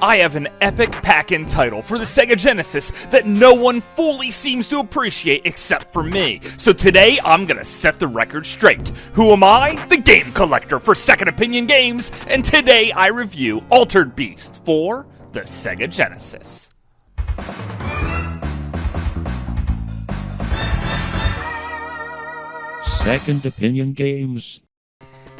I have an epic pack-in title for the Sega Genesis that no one fully seems to appreciate except for me. So today, I'm gonna set the record straight. Who am I? The Game Collector for Second Opinion Games, and today I review Altered Beast for the Sega Genesis. Second Opinion Games.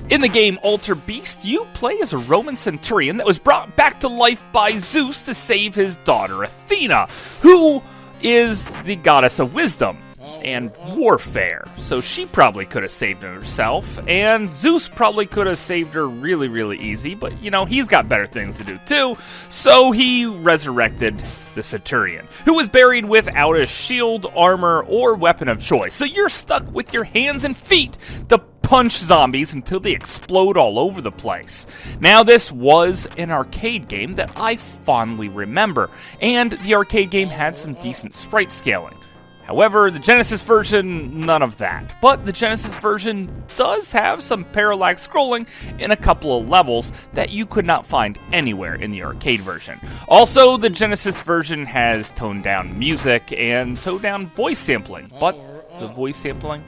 In the game Altered Beast, you play as a Roman centurion that was brought back to life by Zeus to save his daughter Athena, who is the goddess of wisdom and warfare. So she probably could have saved herself, and Zeus probably could have saved her really, really easy, but he's got better things to do too, so he resurrected the centurion, who was buried without a shield, armor, or weapon of choice. So you're stuck with your hands and feet to punch zombies until they explode all over the place. Now, this was an arcade game that I fondly remember, and the arcade game had some decent sprite scaling. However, the Genesis version, none of that. But the Genesis version does have some parallax scrolling in a couple of levels that you could not find anywhere in the arcade version. Also, the Genesis version has toned down music and toned down voice sampling, but the voice sampling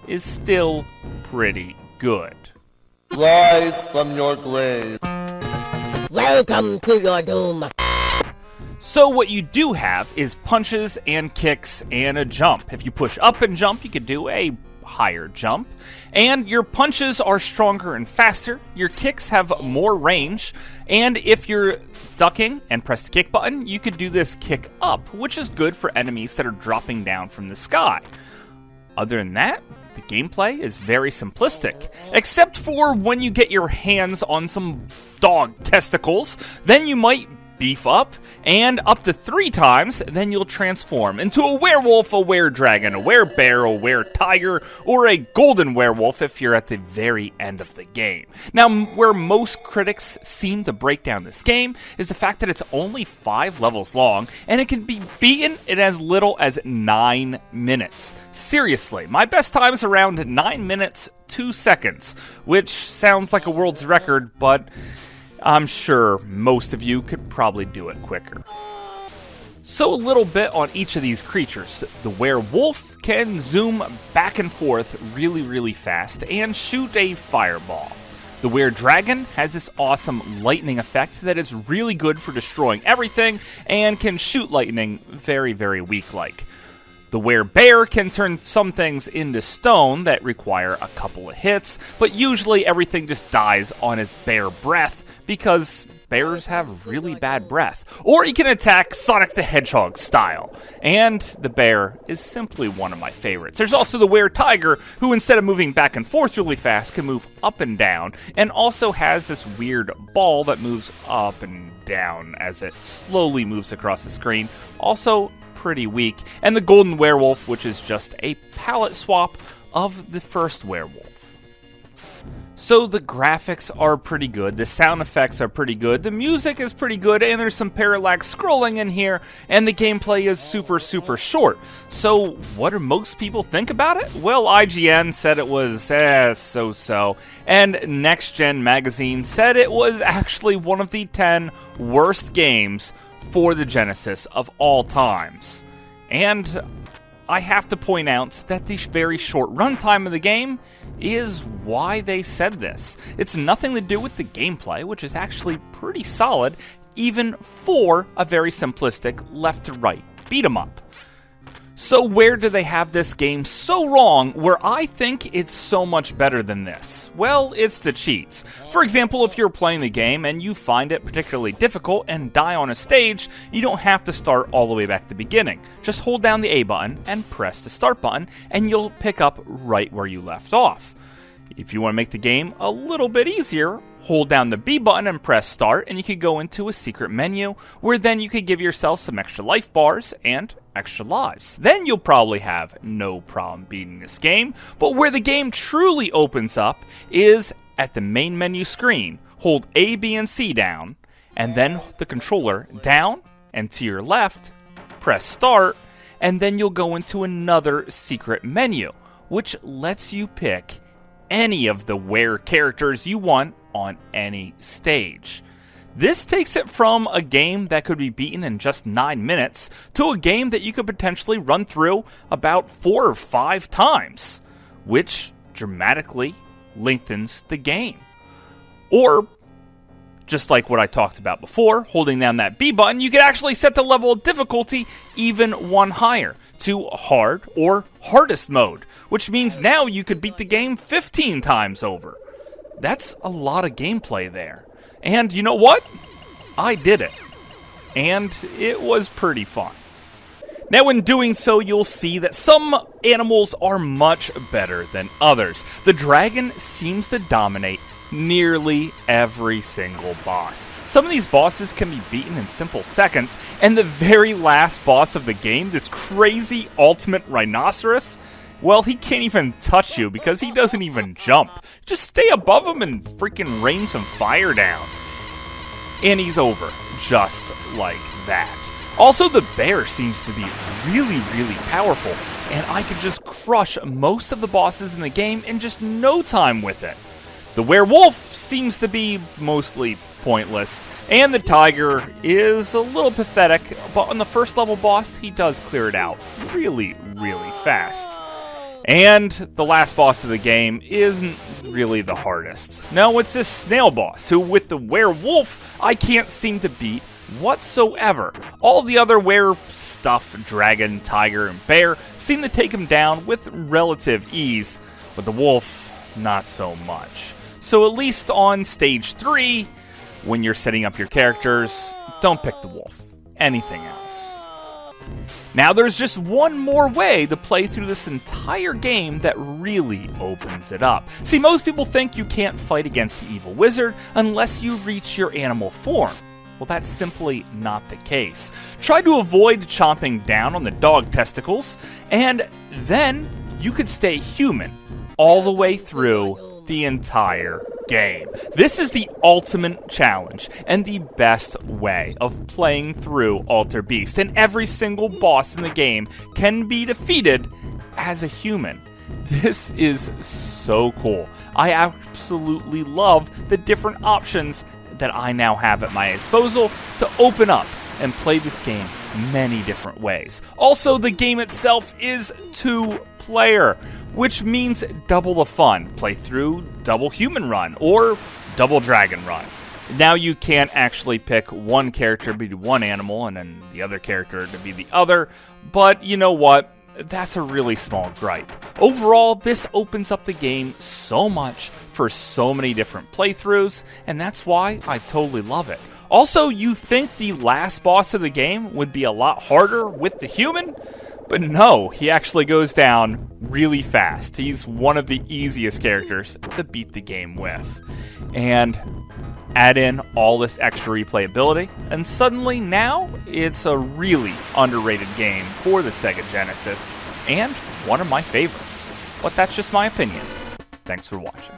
is still pretty good. Rise from your grave. Welcome to your doom. So what you do have is punches and kicks and a jump. If you push up and jump, you could do a higher jump. And your punches are stronger and faster. Your kicks have more range. And if you're ducking and press the kick button, you could do this kick up, which is good for enemies that are dropping down from the sky. Other than that, the gameplay is very simplistic, except for when you get your hands on some dog testicles, then you might beef up, and up to 3 times, then you'll transform into a werewolf, a were-dragon, a were-bear, a were-tiger, or a golden werewolf if you're at the very end of the game. Now, where most critics seem to break down this game is the fact that it's only 5 levels long, and it can be beaten in as little as 9 minutes. Seriously, my best time is around 9 minutes, 2 seconds, which sounds like a world's record, but I'm sure most of you could probably do it quicker. So a little bit on each of these creatures. The werewolf can zoom back and forth really, really fast and shoot a fireball. The were-dragon has this awesome lightning effect that is really good for destroying everything and can shoot lightning very, very weak-like. The were-bear can turn some things into stone that require a couple of hits, but usually everything just dies on his bare breath because bears have really bad breath. Or he can attack Sonic the Hedgehog style, and the bear is simply one of my favorites. There's also the were-tiger, who instead of moving back and forth really fast can move up and down, and also has this weird ball that moves up and down as it slowly moves across the screen. Also pretty weak. And the golden werewolf, which is just a palette swap of the first werewolf. So the graphics are pretty good, the sound effects are pretty good, the music is pretty good, and there's some parallax scrolling in here, and the gameplay is super, super short. So what do most people think about it? Well, IGN said it was so-so, and Next Gen Magazine said it was actually one of the 10 worst games for the Genesis of all times. And I have to point out that the very short runtime of the game is why they said this. It's nothing to do with the gameplay, which is actually pretty solid, even for a very simplistic left-to-right beat-em-up. So where do they have this game so wrong where I think it's so much better than this? Well, it's the cheats. For example, if you're playing the game and you find it particularly difficult and die on a stage, you don't have to start all the way back to the beginning. Just hold down the A button and press the start button, and you'll pick up right where you left off. If you want to make the game a little bit easier, hold down the B button and press start, and you could go into a secret menu where then you could give yourself some extra life bars and extra lives. Then you'll probably have no problem beating this game. But where the game truly opens up is at the main menu screen. Hold A, B, and C down, and then the controller down and to your left, press start, and then you'll go into another secret menu, which lets you pick any of the were characters you want on any stage. This takes it from a game that could be beaten in just 9 minutes to a game that you could potentially run through about 4 or 5 times, which dramatically lengthens the game. Or, just like what I talked about before, holding down that B button, you can actually set the level of difficulty even one higher to hard or hardest mode, which means now you could beat the game 15 times over. That's a lot of gameplay there. And you know what? I did it. And it was pretty fun. Now, in doing so, you'll see that some animals are much better than others. The dragon seems to dominate nearly every single boss. Some of these bosses can be beaten in simple seconds, and the very last boss of the game, this crazy ultimate rhinoceros, well, he can't even touch you because he doesn't even jump. Just stay above him and freaking rain some fire down. And he's over, just like that. Also, the bear seems to be really, really powerful, and I could just crush most of the bosses in the game in just no time with it. The werewolf seems to be mostly pointless, and the tiger is a little pathetic, but on the first level boss, he does clear it out really, really fast. And the last boss of the game isn't really the hardest. No, it's this snail boss, who with the werewolf, I can't seem to beat whatsoever. All the other stuff, dragon, tiger, and bear, seem to take him down with relative ease, but the wolf, not so much. So at least on stage 3, when you're setting up your characters, don't pick the wolf. Anything else. Now there's just one more way to play through this entire game that really opens it up. See, most people think you can't fight against the evil wizard unless you reach your animal form. Well, that's simply not the case. Try to avoid chomping down on the dog testicles, and then you could stay human all the way through the entire game. This is the ultimate challenge and the best way of playing through Alter Beast, and every single boss in the game can be defeated as a human. This is so cool. I absolutely love the different options that I now have at my disposal to open up and play this game many different ways. Also, the game itself is 2-player, which means double the fun. Play through double human run or double dragon run. Now you can't actually pick one character to be one animal and then the other character to be the other, but you know what? That's a really small gripe. Overall, this opens up the game so much for so many different playthroughs, and that's why I totally love it. Also, you think the last boss of the game would be a lot harder with the human? But no, he actually goes down really fast. He's one of the easiest characters to beat the game with. And add in all this extra replayability, and suddenly now it's a really underrated game for the Sega Genesis, and one of my favorites. But that's just my opinion. Thanks for watching.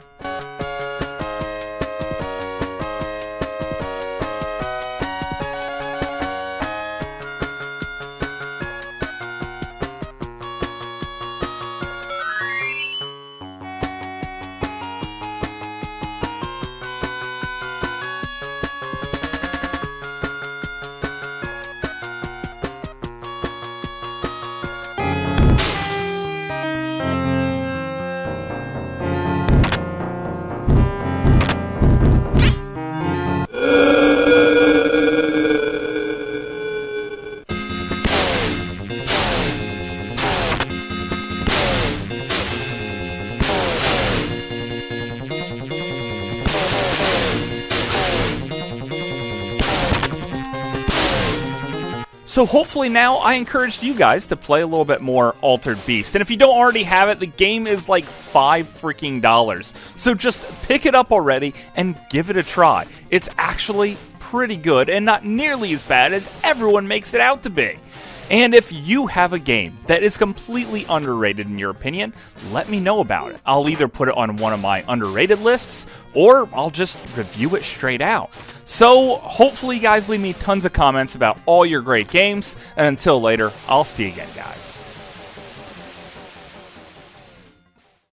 So hopefully now I encouraged you guys to play a little bit more Altered Beast. And if you don't already have it, the game is like $5 freaking. So just pick it up already and give it a try. It's actually pretty good and not nearly as bad as everyone makes it out to be. And if you have a game that is completely underrated in your opinion, let me know about it. I'll either put it on one of my underrated lists, or I'll just review it straight out. So hopefully you guys leave me tons of comments about all your great games, and until later, I'll see you again, guys.